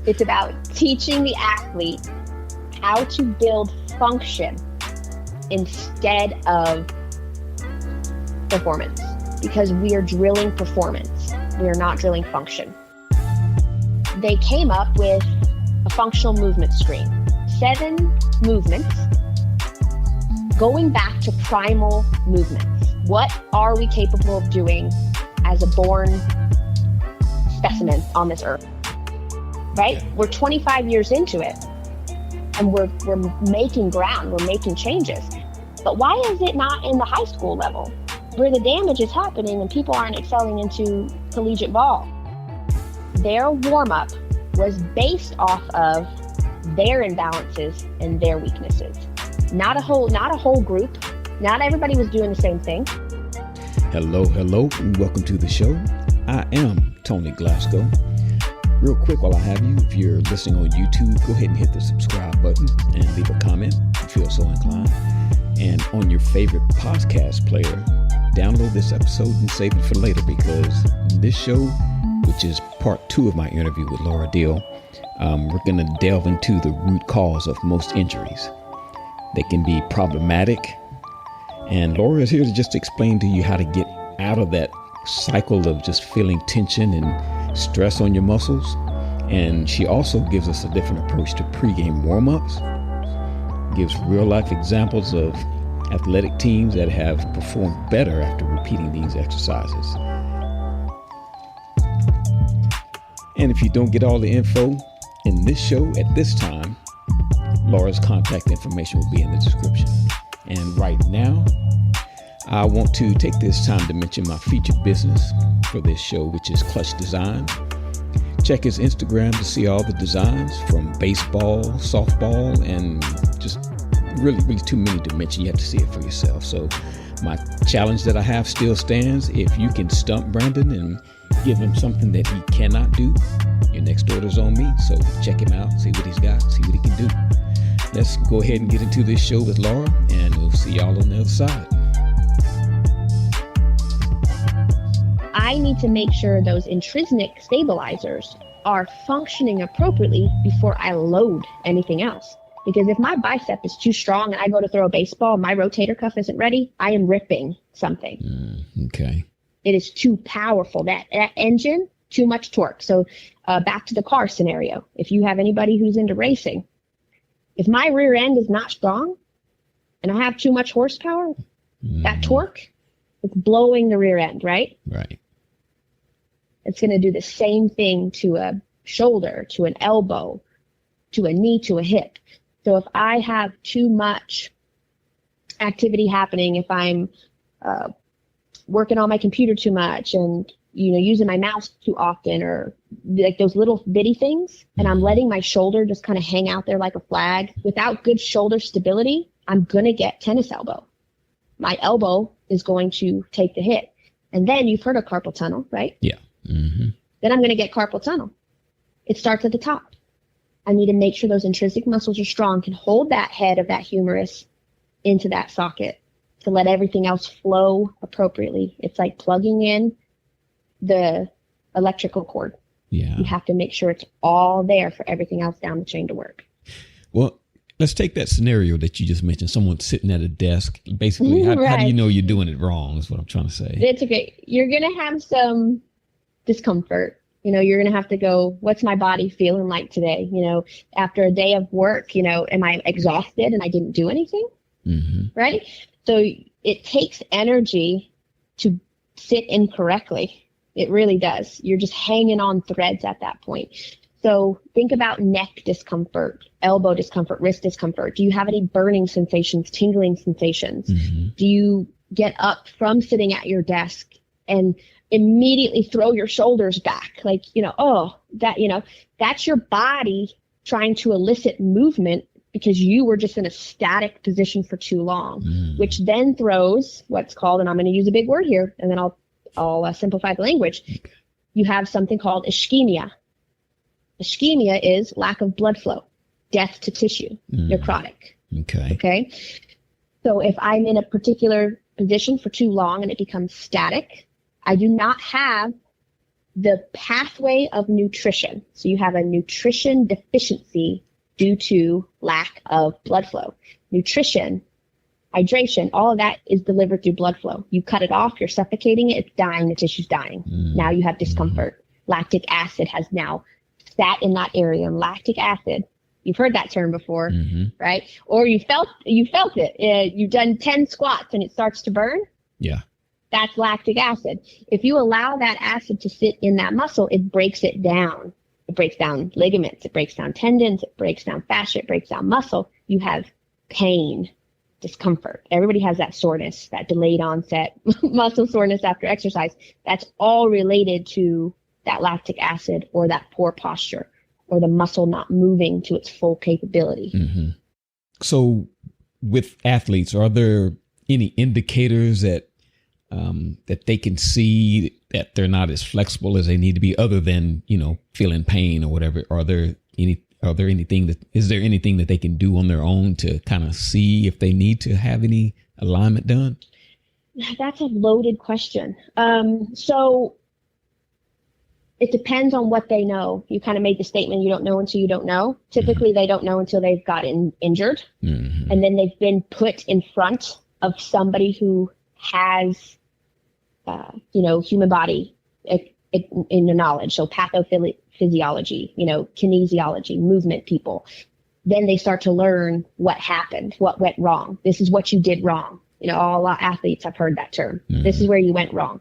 It's about teaching the athlete how to build function instead of performance, because we are drilling performance. We are not drilling function. They came up with a functional movement screen, 7 movements going back to primal movements. What are we capable of doing as a born specimen on this earth? Right? Okay. We're 25 years into it and we're making ground, we're making changes. But why is it not in the high school level where the damage is happening and people aren't excelling into collegiate ball? Their warm-up was based off of their imbalances and their weaknesses. Not a whole group. Not everybody was doing the same thing. Hello, and welcome to the show. I am Tony Glasgow. Real quick while I have you, if you're listening on YouTube, go ahead and hit the subscribe button and leave a comment if you feel so inclined. And on your favorite podcast player, download this episode and save it for later, because this show, which is part 2 of my interview with Laura Dill, we're going to delve into the root cause of most injuries. They can be problematic, and Laura is here to just explain to you how to get out of that cycle of just feeling tension and stress on your muscles. And she also gives us a different approach to pregame warm-ups, gives real-life examples of athletic teams that have performed better after repeating these exercises. And if you don't get all the info in this show at this time, Laura's contact information will be in the description. And right now, I want to take this time to mention my featured business for this show, which is Clutch Design. Check his Instagram to see all the designs from baseball, softball, and just really too many to mention. You have to see it for yourself. So my challenge that I have still stands. If you can stump Branden and give him something that he cannot do, your next order's on me. So check him out, see what he's got, see what he can do. Let's go ahead and get into this show with Laura, and we'll see y'all on the other side. I need to make sure those intrinsic stabilizers are functioning appropriately before I load anything else. Because if my bicep is too strong and I go to throw a baseball, my rotator cuff isn't ready, I am ripping something. Okay. It is too powerful. That engine, too much torque. So back to the car scenario. If you have anybody who's into racing, if my rear end is not strong and I have too much horsepower, that torque, it's blowing the rear end, right? Right. It's going to do the same thing to a shoulder, to an elbow, to a knee, to a hip. So if I have too much activity happening, if I'm working on my computer too much and using my mouse too often, or like those little bitty things, and I'm letting my shoulder just kind of hang out there like a flag without good shoulder stability, I'm going to get tennis elbow. My elbow is going to take the hit. And then you've heard of carpal tunnel, right? Yeah. Mm-hmm. Then I'm going to get carpal tunnel. It starts at the top. I need to make sure those intrinsic muscles are strong, can hold that head of that humerus into that socket to let everything else flow appropriately. It's like plugging in the electrical cord. Yeah. You have to make sure it's all there for everything else down the chain to work. Well, let's take that scenario that you just mentioned. Someone sitting at a desk. Basically, how do you know you're doing it wrong is what I'm trying to say. It's okay. You're going to have some discomfort. You're going to have to go, what's my body feeling like today? After a day of work, am I exhausted and I didn't do anything? Mm-hmm. Right? So it takes energy to sit incorrectly. It really does. You're just hanging on threads at that point. So think about neck discomfort, elbow discomfort, wrist discomfort. Do you have any burning sensations, tingling sensations? Mm-hmm. Do you get up from sitting at your desk and immediately throw your shoulders back? Like, that's your body trying to elicit movement because you were just in a static position for too long, which then throws what's called, and I'm going to use a big word here, and then I'll simplify the language. You have something called ischemia. Ischemia is lack of blood flow, death to tissue, necrotic. Okay. So if I'm in a particular position for too long and it becomes static, I do not have the pathway of nutrition. So you have a nutrition deficiency due to lack of blood flow. Nutrition, hydration, all of that is delivered through blood flow. You cut it off, you're suffocating it, it's dying, the tissue's dying. Now you have discomfort. Lactic acid has now sat in that area. And lactic acid, you've heard that term before, right? Or you felt it. You've done 10 squats and it starts to burn. Yeah. That's lactic acid. If you allow that acid to sit in that muscle, it breaks it down. It breaks down ligaments, it breaks down tendons, it breaks down fascia, it breaks down muscle. You have pain, discomfort. Everybody has that soreness, that delayed onset muscle soreness after exercise. That's all related to that lactic acid or that poor posture or the muscle not moving to its full capability. So with athletes, are there any indicators that they can see that they're not as flexible as they need to be, other than, feeling pain or whatever? Is there anything that they can do on their own to kind of see if they need to have any alignment done? That's a loaded question. So it depends on what they know. You kind of made the statement, you don't know until you don't know. Typically, they don't know until they've gotten injured. And then they've been put in front of somebody who has, human body in the knowledge. So pathophysiology, kinesiology, movement people. Then they start to learn what happened, what went wrong. This is what you did wrong. All athletes have heard that term. This is where you went wrong.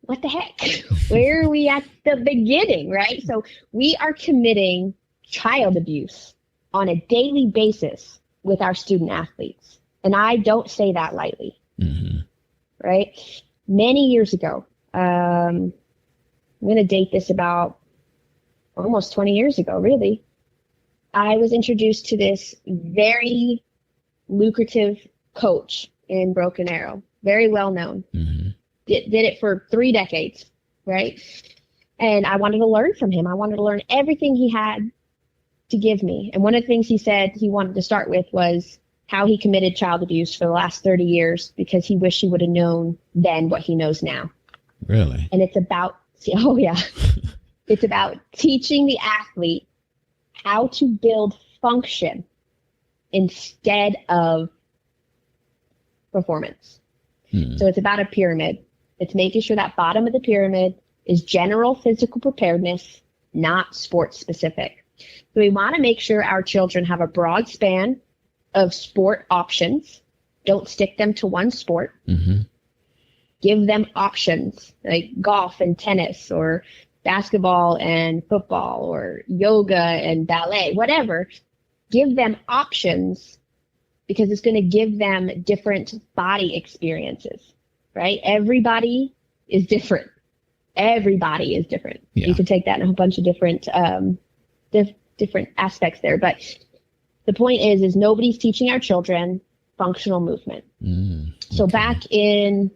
What the heck? Where are we at the beginning, right? So we are committing child abuse on a daily basis with our student athletes. And I don't say that lightly, right? Many years ago, I'm going to date this about almost 20 years ago, really. I was introduced to this very lucrative coach in Broken Arrow, very well known. Did it for 3 decades, right? And I wanted to learn from him. I wanted to learn everything he had to give me. And one of the things he said he wanted to start with was how he committed child abuse for the last 30 years because he wished he would have known then what he knows now. Really? And it's about, it's about teaching the athlete how to build function instead of performance. So it's about a pyramid. It's making sure that bottom of the pyramid is general physical preparedness, not sports specific. So we want to make sure our children have a broad span of sport options. Don't stick them to one sport. Give them options like golf and tennis, or basketball and football, or yoga and ballet, whatever. Give them options because it's going to give them different body experiences, right? Everybody is different. Everybody is different. Yeah. You can take that in a bunch of different different aspects there. But the point is nobody's teaching our children functional movement. So back in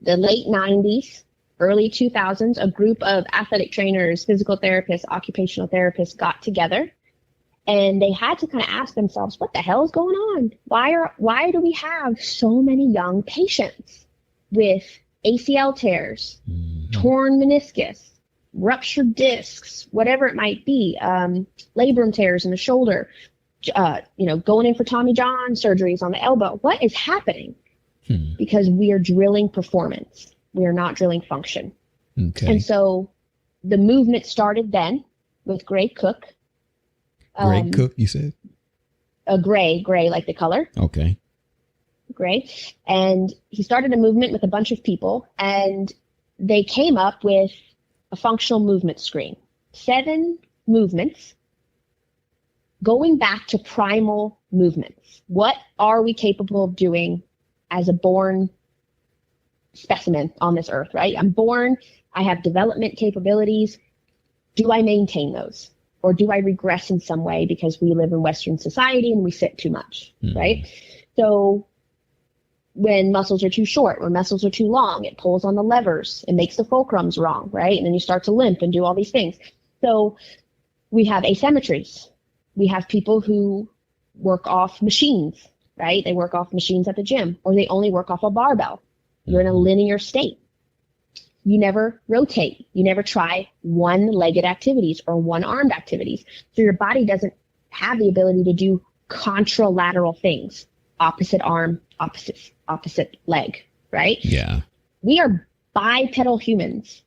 the late 90s, early 2000s, a group of athletic trainers, physical therapists, occupational therapists got together, and they had to kind of ask themselves, what the hell is going on? Why do we have so many young patients with ACL tears, torn meniscus, ruptured discs, whatever it might be, labrum tears in the shoulder, going in for Tommy John surgeries on the elbow? What is happening? Because we are drilling performance. We are not drilling function. Okay. And so the movement started then with Gray Cook. Gray Cook, you said? Gray, like the color. Okay. Gray. And he started a movement with a bunch of people, and they came up with a functional movement screen. 7 movements going back to primal movements. What are we capable of doing as a born specimen on this earth, right? I'm born, I have development capabilities. Do I maintain those? Or do I regress in some way because we live in Western society and we sit too much, right? So when muscles are too short, when muscles are too long, it pulls on the levers, it makes the fulcrums wrong, right? And then you start to limp and do all these things. So we have asymmetries. We have people who work off machines, right? They work off machines at the gym, or they only work off a barbell. You're in a linear state. you never rotate. You never try one-legged activities or one-armed activities. So your body doesn't have the ability to do contralateral things. Opposite arm, opposite leg, right? Yeah. We are bipedal humans.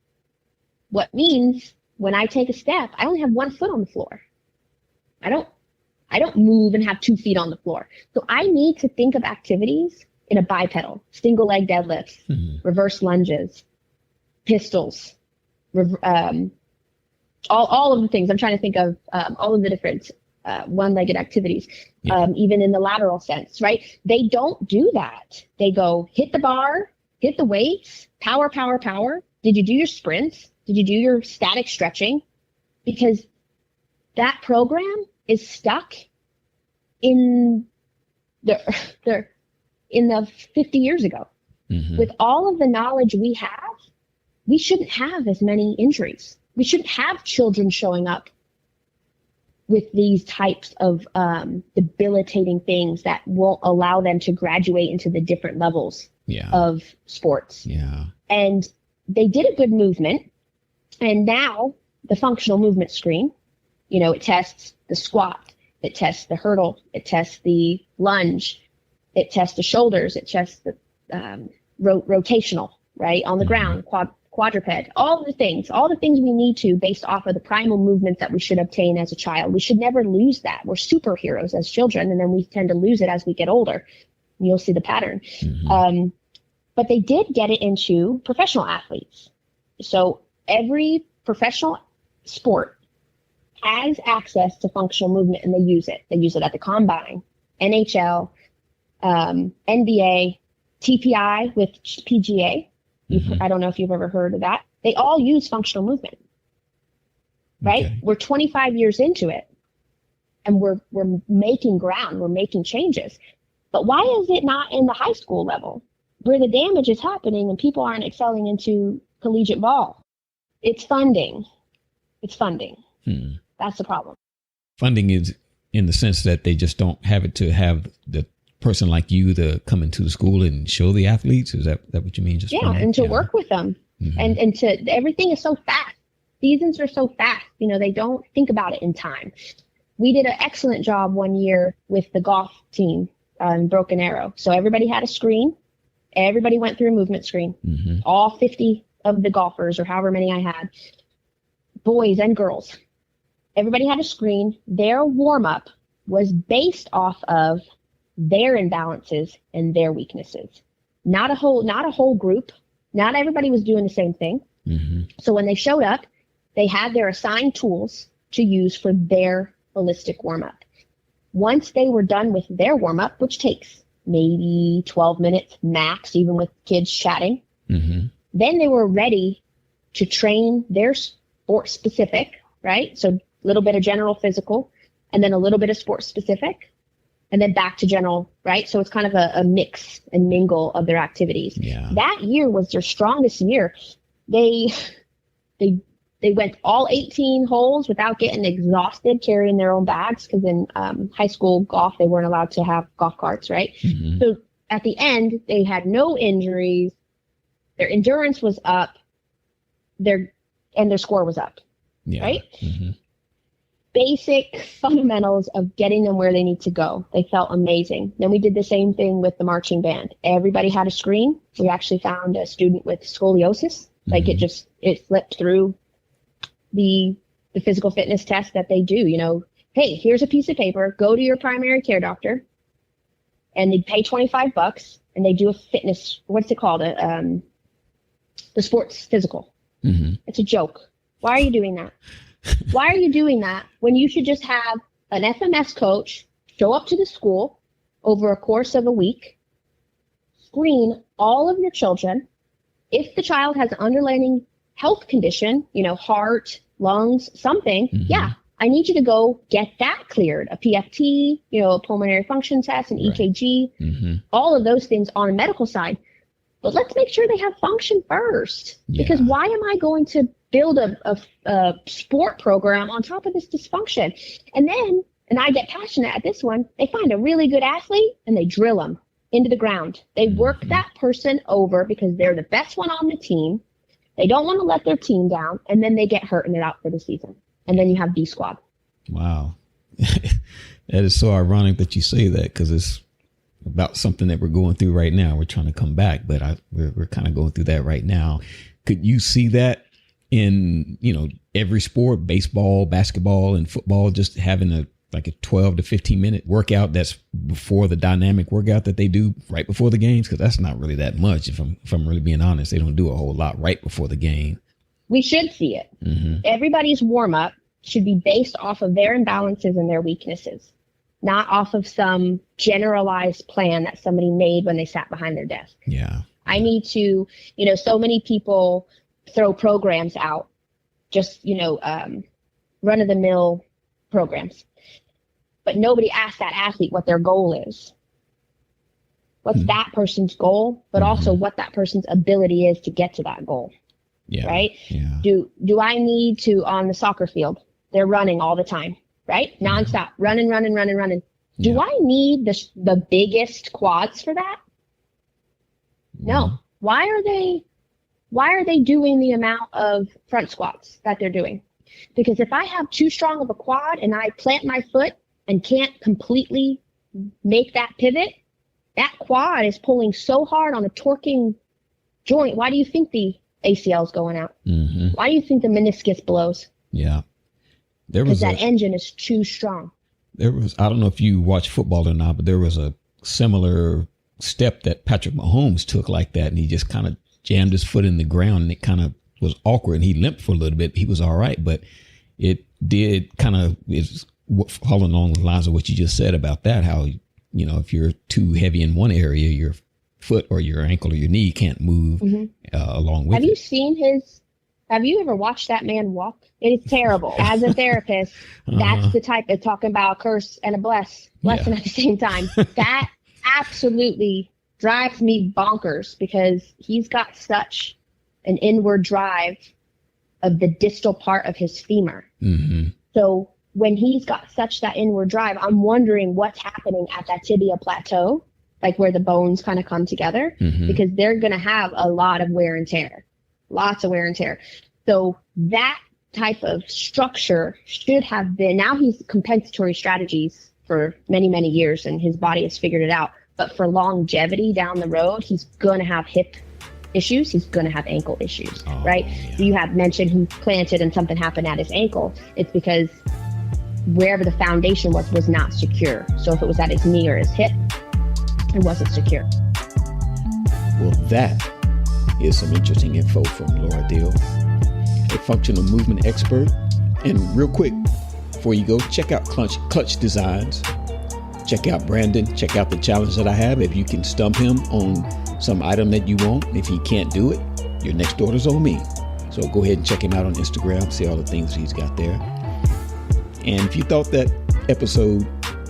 What means when I take a step, I only have one foot on the floor. I don't move and have 2 feet on the floor. So I need to think of activities in a bipedal, single leg deadlifts, reverse lunges, pistols, all of the things. I'm trying to think of all of the different one-legged activities, even in the lateral sense, right? They don't do that. They go hit the bar, hit the weights, power, power, power. Did you do your sprints? Did you do your static stretching? Because that program is stuck in the 50 years ago. With all of the knowledge we have, we shouldn't have as many injuries. We shouldn't have children showing up with these types of debilitating things that won't allow them to graduate into the different levels of sports. Yeah. And they did a good movement. And now the functional movement screen, it tests the squat, it tests the hurdle, it tests the lunge, it tests the shoulders, it tests the rotational, right, on the ground, quadruped, all the things we need to based off of the primal movements that we should obtain as a child. We should never lose that. We're superheroes as children, and then we tend to lose it as we get older. And you'll see the pattern. But they did get it into professional athletes. So every professional sport has access to functional movement, and they use it. They use it at the combine, NHL, NBA, TPI with PGA. I don't know if you've ever heard of that. They all use functional movement, right? Okay. We're 25 years into it, and we're making ground. We're making changes. But why is it not in the high school level where the damage is happening and people aren't excelling into collegiate ball? It's funding. That's the problem. Funding is in the sense that they just don't have it to have the person like you to come into the school and show the athletes. Is that what you mean? Just and to work with them, and to everything is so fast. Seasons are so fast. They don't think about it in time. We did an excellent job one year with the golf team in Broken Arrow. So everybody had a screen. Everybody went through a movement screen. All 50 of the golfers, or however many I had, boys and girls. Everybody had a screen. Their warm-up was based off of their imbalances and their weaknesses. Not a whole group. Not everybody was doing the same thing. So when they showed up, they had their assigned tools to use for their holistic warm-up. Once they were done with their warm-up, which takes maybe 12 minutes max, even with kids chatting, then they were ready to train their sport specific, right? So a little bit of general physical, and then a little bit of sport specific, and then back to general, right? So it's kind of a mix and mingle of their activities. Yeah. That year was their strongest year. They went all 18 holes without getting exhausted carrying their own bags, because in high school golf, they weren't allowed to have golf carts, right? So at the end, they had no injuries. Their endurance was up. Their score was up, right? Basic fundamentals of getting them where they need to go. They felt amazing. Then we did the same thing with the marching band. Everybody had a screen. We actually found a student with scoliosis. Like it slipped through the physical fitness test that they do. Hey, here's a piece of paper. Go to your primary care doctor, and they pay $25, and they do a fitness. What's it called? The sports physical. It's a joke. Why are you doing that? Why are you doing that when you should just have an FMS coach show up to the school over a course of a week, screen all of your children? If the child has an underlying health condition, heart, lungs, something, I need you to go get that cleared. A PFT, a pulmonary function test, an EKG, all of those things on a medical side. But let's make sure they have function first. Because why am I going to build a sport program on top of this dysfunction? And I get passionate at this one, they find a really good athlete and they drill them into the ground. They work that person over because they're the best one on the team. They don't want to let their team down, and then they get hurt and they're out for the season. And then you have B squad. Wow. That is so ironic that you say that, because it's about something that we're going through right now. We're trying to come back, but we're kind of going through that right now. Could you see that in, every sport, baseball, basketball, and football, just having a 12 to 15 minute workout that's before the dynamic workout that they do right before the games? Because that's not really that much. If I'm really being honest, they don't do a whole lot right before the game. We should see it. Mm-hmm. Everybody's warm up should be based off of their imbalances and their weaknesses, not off of some generalized plan that somebody made when they sat behind their desk. Yeah. I need to, so many people throw programs out, just, run of the mill programs. But nobody asks that athlete what their goal is. What's that person's goal, but also what that person's ability is to get to that goal. Yeah. Right? Yeah. Do I need to, on the soccer field, they're running all the time, right? Nonstop, running. Do I need the biggest quads for that? No. Why are they doing the amount of front squats that they're doing? Because if I have too strong of a quad and I plant my foot and can't completely make that pivot, that quad is pulling so hard on a torquing joint. Why do you think the ACL is going out? Mm-hmm. Why do you think the meniscus blows? Yeah. Because that engine is too strong. I don't know if you watch football or not, but there was a similar step that Patrick Mahomes took like that. And he just kind of jammed his foot in the ground, and it kind of was awkward, and he limped for a little bit. He was all right, but it did kind of is following along the lines of what you just said about that, how, if you're too heavy in one area, your foot or your ankle or your knee can't move along with it. Have you ever watched that man walk? It is terrible. As a therapist, that's the type of talking about a curse and a blessing at the same time. That absolutely drives me bonkers, because he's got such an inward drive of the distal part of his femur. Mm-hmm. So when he's got such that inward drive, I'm wondering what's happening at that tibia plateau, like where the bones kind of come together, because they're going to have a lot of wear and tear. Lots of wear and tear. So that type of structure should have been, now he's compensatory strategies for many, many years, and his body has figured it out. But for longevity down the road, he's going to have hip issues. He's going to have ankle issues, right? Yeah. You have mentioned he planted and something happened at his ankle. It's because wherever the foundation was not secure. So if it was at his knee or his hip, it wasn't secure. Well, that is some interesting info from Laura Dill, a functional movement expert. And real quick, before you go, check out Clutch Designs. Check out Branden. Check out the challenge that I have. If you can stump him on some item that you want, if he can't do it, your next order's on me. So go ahead and check him out on Instagram. See all the things he's got there. And if you thought that episode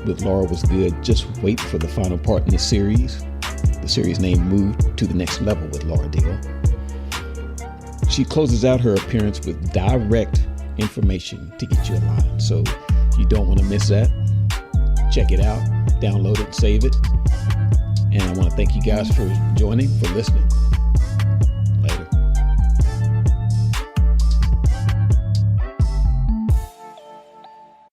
with Laura was good, just wait for the final part in the series. The series name Moved to the Next Level with Laura Dill. She closes out her appearance with direct information to get you aligned. So you don't want to miss that. Check it out, download it, save it. And I want to thank you guys for joining, for listening.